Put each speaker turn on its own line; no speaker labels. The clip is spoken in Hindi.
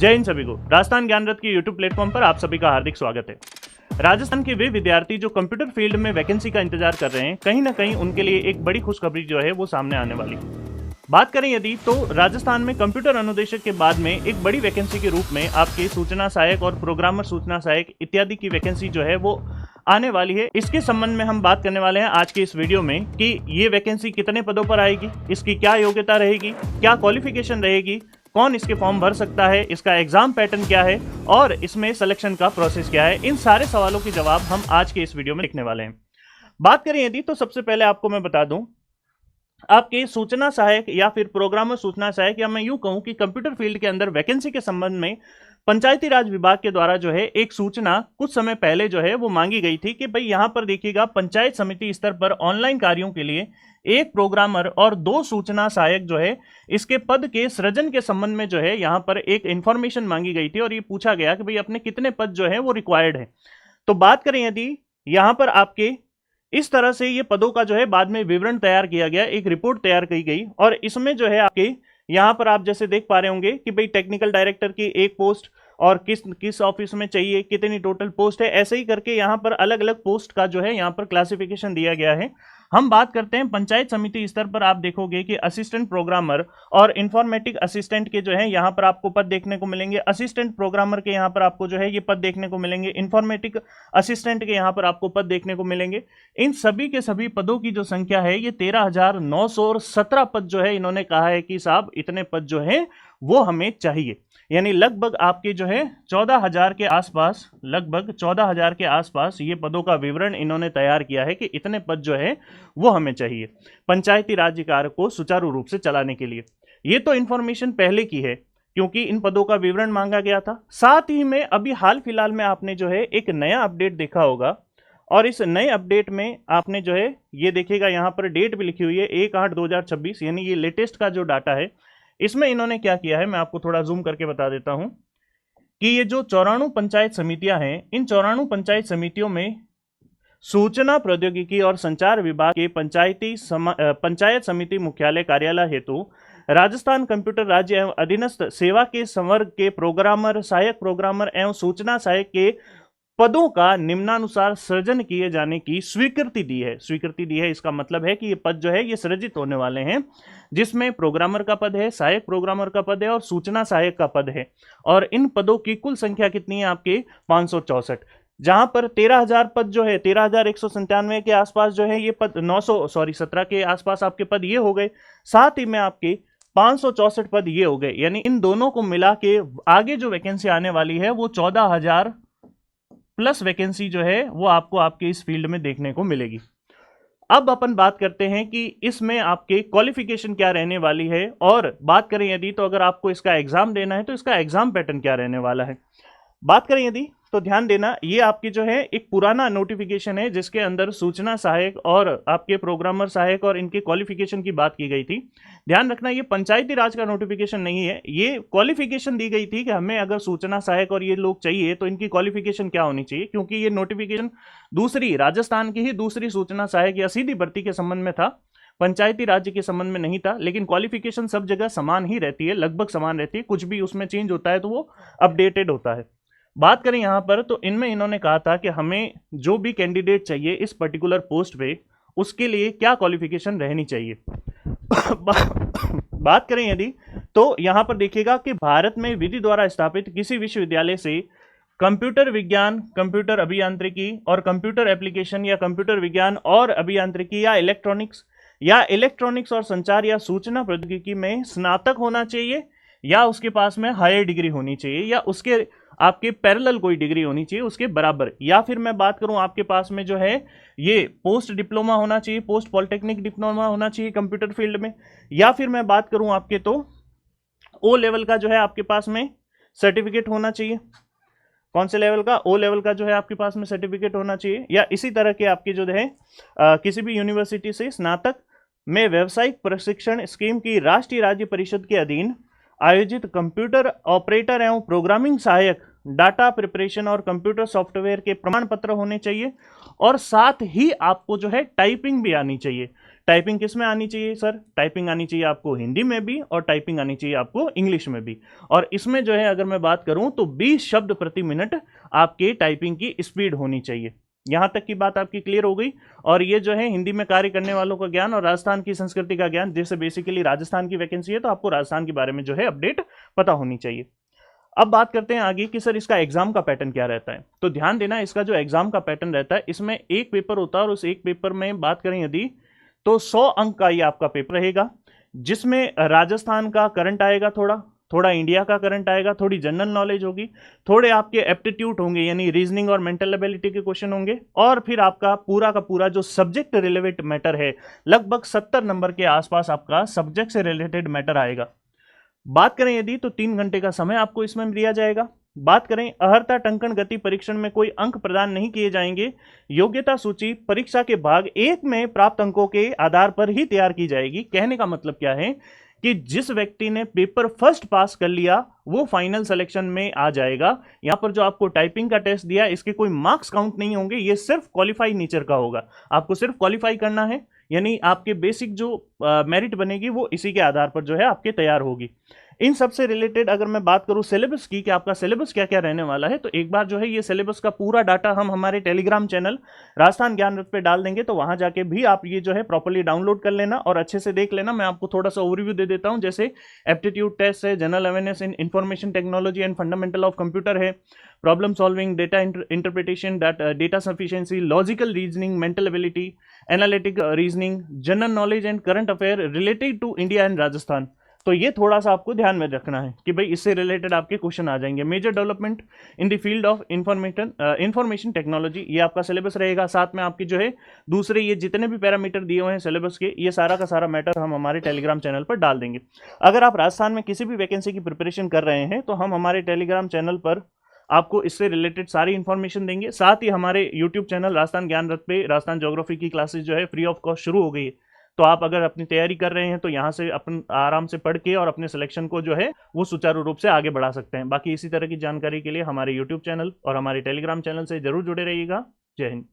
जय हिंद सभी को। राजस्थान ज्ञान रथ के यूट्यूब प्लेटफॉर्म पर आप सभी का हार्दिक स्वागत है। राजस्थान के वे विद्यार्थी जो कंप्यूटर फील्ड में वैकेंसी का इंतजार कर रहे हैं, कहीं ना कहीं उनके लिए एक बड़ी खुशखबरी जो है वो सामने आने वाली है। बात करें यदि तो राजस्थान में कंप्यूटर अनुदेशक के बाद में एक बड़ी वैकेंसी के रूप में आपके सूचना सहायक और प्रोग्रामर सूचना सहायक इत्यादि की वैकेंसी जो है वो आने वाली है। इसके संबंध में हम बात करने वाले हैं आज के इस वीडियो में कि ये वैकेंसी कितने पदों पर आएगी, इसकी क्या योग्यता रहेगी, क्या क्वालिफिकेशन रहेगी, कौन इसके फॉर्म भर सकता है, इसका एग्जाम पैटर्न क्या है और इसमें सिलेक्शन का प्रोसेस क्या है। इन सारे सवालों के जवाब हम आज के इस वीडियो में लिखने वाले हैं। बात करें यदि तो सबसे पहले आपको मैं बता दूं, आपके सूचना सहायक या फिर प्रोग्रामर सूचना सहायक, या मैं यूं कहूं कि कंप्यूटर फील्ड के अंदर वैकेंसी के संबंध में पंचायती राज विभाग के द्वारा जो है एक सूचना कुछ समय पहले जो है वो मांगी गई थी कि भाई यहां पर देखिएगा, पंचायत समिति स्तर पर ऑनलाइन कार्यों के लिए एक प्रोग्रामर और 2 सूचना सहायक जो है इसके पद के सृजन के संबंध में जो है यहां पर एक इंफॉर्मेशन मांगी गई थी और ये पूछा गया कि भाई अपने कितने पद जो है वो रिक्वायर्ड है। तो बात करें यदि यहां पर आपके इस तरह से ये पदों का जो है बाद में विवरण तैयार किया गया, एक रिपोर्ट तैयार की गई और इसमें जो है आपके यहां पर आप जैसे देख पा रहे होंगे कि भाई टेक्निकल डायरेक्टर की एक पोस्ट और किस ऑफिस में चाहिए, कितनी टोटल पोस्ट है, ऐसे ही करके यहां पर अलग अलग पोस्ट का जो है यहां पर क्लासिफिकेशन दिया गया है। हम बात करते हैं पंचायत समिति स्तर पर, आप देखोगे कि असिस्टेंट प्रोग्रामर और इंफॉर्मेटिक असिस्टेंट के जो है यहां पर आपको पद देखने को मिलेंगे। असिस्टेंट प्रोग्रामर के यहां पर आपको जो है ये पद देखने को मिलेंगे, इंफॉर्मेटिक असिस्टेंट के यहां पर आपको पद देखने को मिलेंगे। इन सभी के सभी पदों की जो संख्या है ये 13,917 पद जो है इन्होंने कहा है कि साहब इतने पद जो है वो हमें चाहिए। यानी लगभग आपके जो है 14,000 के आसपास, लगभग 14,000 के आसपास ये पदों का विवरण इन्होंने तैयार किया है कि इतने पद जो है वो हमें चाहिए पंचायती राज कार्य को सुचारू रूप से चलाने के लिए। ये तो इंफॉर्मेशन पहले की है क्योंकि इन पदों का विवरण मांगा गया था। साथ ही में अभी हाल फिलहाल में आपने जो है एक नया अपडेट देखा होगा और इस नए अपडेट में आपने जो है ये देखिएगा, यहाँ पर डेट भी लिखी हुई है 1/8/2026, यानी ये लेटेस्ट का जो डाटा है। इसमें इन्होंने क्या किया है मैं आपको थोड़ा जूम करके बता देता हूं कि ये जो 94 पंचायत समितियां हैं, इन 94 पंचायत समितियों में सूचना प्रौद्योगिकी और संचार विभाग के पंचायत समिति मुख्यालय कार्यालय हेतु राजस्थान कंप्यूटर राज्य एवं अधीनस्थ सेवा के संवर्ग के प्रोग्रामर, सहायक प्रोग्रामर एवं सूचना सहायक के पदों का निम्नानुसार सृजन किए जाने की स्वीकृति दी है। स्वीकृति दी है इसका मतलब है कि ये पद जो है ये सृजित होने वाले हैं, जिसमें प्रोग्रामर का पद है, सहायक प्रोग्रामर का पद है और सूचना सहायक का पद है। और इन पदों की कुल संख्या कितनी है आपके 564, जहां पर 13,000 पद जो है 13,197 के आसपास जो है ये पद 17 के आसपास आपके पद ये हो गए। साथ ही में आपके 564 पद ये हो गए, यानी इन दोनों को मिला के आगे जो वैकेंसी आने वाली है वो 14,000 प्लस वैकेंसी जो है वो आपको आपके इस फील्ड में देखने को मिलेगी। अब अपन बात करते हैं कि इसमें आपके क्वालिफिकेशन क्या रहने वाली है और बात करें यदि तो अगर आपको इसका एग्जाम देना है तो इसका एग्जाम पैटर्न क्या रहने वाला है। बात करें यदि तो ध्यान देना, ये आपकी जो है एक पुराना नोटिफिकेशन है जिसके अंदर सूचना सहायक और आपके प्रोग्रामर सहायक और इनके क्वालिफिकेशन की बात की गई थी। ध्यान रखना ये पंचायती राज का नोटिफिकेशन नहीं है, ये क्वालिफिकेशन दी गई थी कि हमें अगर सूचना सहायक और ये लोग चाहिए तो इनकी क्वालिफिकेशन क्या होनी चाहिए, क्योंकि ये नोटिफिकेशन दूसरी राजस्थान की ही दूसरी सूचना सहायक या सीधी भर्ती के संबंध में था, पंचायती राज्य के संबंध में नहीं था। लेकिन क्वालिफिकेशन सब जगह समान ही रहती है, लगभग समान रहती है, कुछ भी उसमें चेंज होता है तो वो अपडेटेड होता है। बात करें यहां पर तो इनमें इन्होंने कहा था कि हमें जो भी कैंडिडेट चाहिए इस पर्टिकुलर पोस्ट पे उसके लिए क्या क्वालिफिकेशन रहनी चाहिए। बात करें यदि तो यहां पर देखिएगा कि भारत में विधि द्वारा स्थापित किसी विश्वविद्यालय से कंप्यूटर विज्ञान, कंप्यूटर अभियांत्रिकी और कंप्यूटर एप्लीकेशन या कंप्यूटर विज्ञान और अभियांत्रिकी या इलेक्ट्रॉनिक्स और संचार या सूचना प्रौद्योगिकी में स्नातक होना चाहिए या उसके पास में हायर डिग्री होनी चाहिए या उसके आपके पैरेलल कोई डिग्री होनी चाहिए उसके बराबर। या फिर मैं बात करूं आपके पास में जो है ये पोस्ट डिप्लोमा होना चाहिए, पोस्ट पॉलिटेक्निक डिप्लोमा होना चाहिए कंप्यूटर फील्ड में। या फिर मैं बात करूं आपके तो ओ लेवल का जो है आपके पास में सर्टिफिकेट होना चाहिए। कौन से लेवल का? ओ लेवल का जो है आपके पास में सर्टिफिकेट होना चाहिए। या इसी तरह के आपके जो है किसी भी यूनिवर्सिटी से स्नातक में व्यावसायिक प्रशिक्षण स्कीम की राष्ट्रीय राज्य परिषद के अधीन आयोजित कंप्यूटर ऑपरेटर एवं प्रोग्रामिंग सहायक, डाटा प्रिपरेशन और कंप्यूटर सॉफ्टवेयर के प्रमाण पत्र होने चाहिए। और साथ ही आपको जो है टाइपिंग भी आनी चाहिए। टाइपिंग किस में आनी चाहिए सर? टाइपिंग आनी चाहिए आपको हिंदी में भी और टाइपिंग आनी चाहिए आपको इंग्लिश में भी। और इसमें जो है अगर मैं बात करूं तो 20 शब्द प्रति मिनट आपके टाइपिंग की स्पीड होनी चाहिए। यहां तक की बात आपकी क्लियर हो गई। और ये जो है हिंदी में कार्य करने वालों का ज्ञान और राजस्थान की संस्कृति का ज्ञान, जैसे बेसिकली राजस्थान की वैकेंसी है तो आपको राजस्थान के बारे में जो है अपडेट पता होनी चाहिए। अब बात करते हैं आगे कि सर इसका एग्जाम का पैटर्न क्या रहता है। तो ध्यान देना, इसका जो एग्जाम का पैटर्न रहता है इसमें एक पेपर होता है और उस एक पेपर में बात करें यदि तो 100 अंक का ये आपका पेपर रहेगा, जिसमें राजस्थान का करंट आएगा, थोड़ा थोड़ा इंडिया का करंट आएगा, थोड़ी जनरल नॉलेज होगी, थोड़े आपके एप्टीट्यूड होंगे यानी रीजनिंग और मेंटल एबिलिटी के क्वेश्चन होंगे, और फिर आपका पूरा का पूरा जो सब्जेक्ट रिलेवेंट मैटर है लगभग 70 नंबर के आसपास आपका सब्जेक्ट से रिलेटेड मैटर आएगा। बात करें यदि तो 3 घंटे का समय आपको इसमें दिया जाएगा। बात करें अहर्ता टंकण गति परीक्षण में कोई अंक प्रदान नहीं किए जाएंगे। योग्यता सूची परीक्षा के भाग 1 में प्राप्त अंकों के आधार पर ही तैयार की जाएगी। कहने का मतलब क्या है कि जिस व्यक्ति ने पेपर फर्स्ट पास कर लिया वो फाइनल सिलेक्शन में आ जाएगा। यहां पर जो आपको टाइपिंग का टेस्ट दिया इसके कोई मार्क्स काउंट नहीं होंगे, ये सिर्फ क्वालिफाई नेचर का होगा। आपको सिर्फ क्वालिफाई करना है, यानी आपके बेसिक जो मेरिट बनेगी वो इसी के आधार पर जो है आपके तैयार होगी। इन सब से रिलेटेड अगर मैं बात करूं सिलेबस की कि आपका सिलेबस क्या क्या रहने वाला है, तो एक बार जो है ये सिलेबस का पूरा डाटा हम हमारे टेलीग्राम चैनल राजस्थान ज्ञान रथ पे डाल देंगे, तो वहां जाके भी आप ये जो है प्रॉपर्ली डाउनलोड कर लेना और अच्छे से देख लेना। मैं आपको थोड़ा सा ओवरव्यू दे देता हूं, जैसे एप्टीट्यूड टेस्ट है, general awareness in information technology and fundamental of computer है, problem solving, data interpretation, data sufficiency, logical reasoning, mental ability, analytic reasoning, general knowledge and current affair related to India and Rajasthan. तो ये थोड़ा सा आपको ध्यान में रखना है कि भाई इससे रिलेटेड आपके क्वेश्चन आ जाएंगे। Major development in the field of information technology, ये आपका सिलेबस रहेगा। साथ में आपकी जो है दूसरे ये जितने भी पैरामीटर दिए हुए हैं सिलेबस के, ये सारा का सारा मैटर हम हमारे टेलीग्राम चैनल पर डाल देंगे। अगर आप राजस्थान में किसी भी वैकेंसी की प्रिपरेशन कर रहे हैं तो हम हमारे टेलीग्राम चैनल पर आपको इससे रिलेटेड सारी इंफॉर्मेशन देंगे। साथ ही हमारे यूट्यूब चैनल राजस्थान ज्ञान रथ पे राजस्थान ज्योग्राफी की क्लासेस जो है फ्री ऑफ कॉस्ट शुरू हो गई है। तो आप अगर अपनी तैयारी कर रहे हैं तो यहाँ से अपन आराम से पढ़ के और अपने सिलेक्शन को जो है वो सुचारू रूप से आगे बढ़ा सकते हैं। बाकी इसी तरह की जानकारी के लिए हमारे यूट्यूब चैनल और हमारे टेलीग्राम चैनल से जरूर जुड़े रहिएगा। जय हिंद।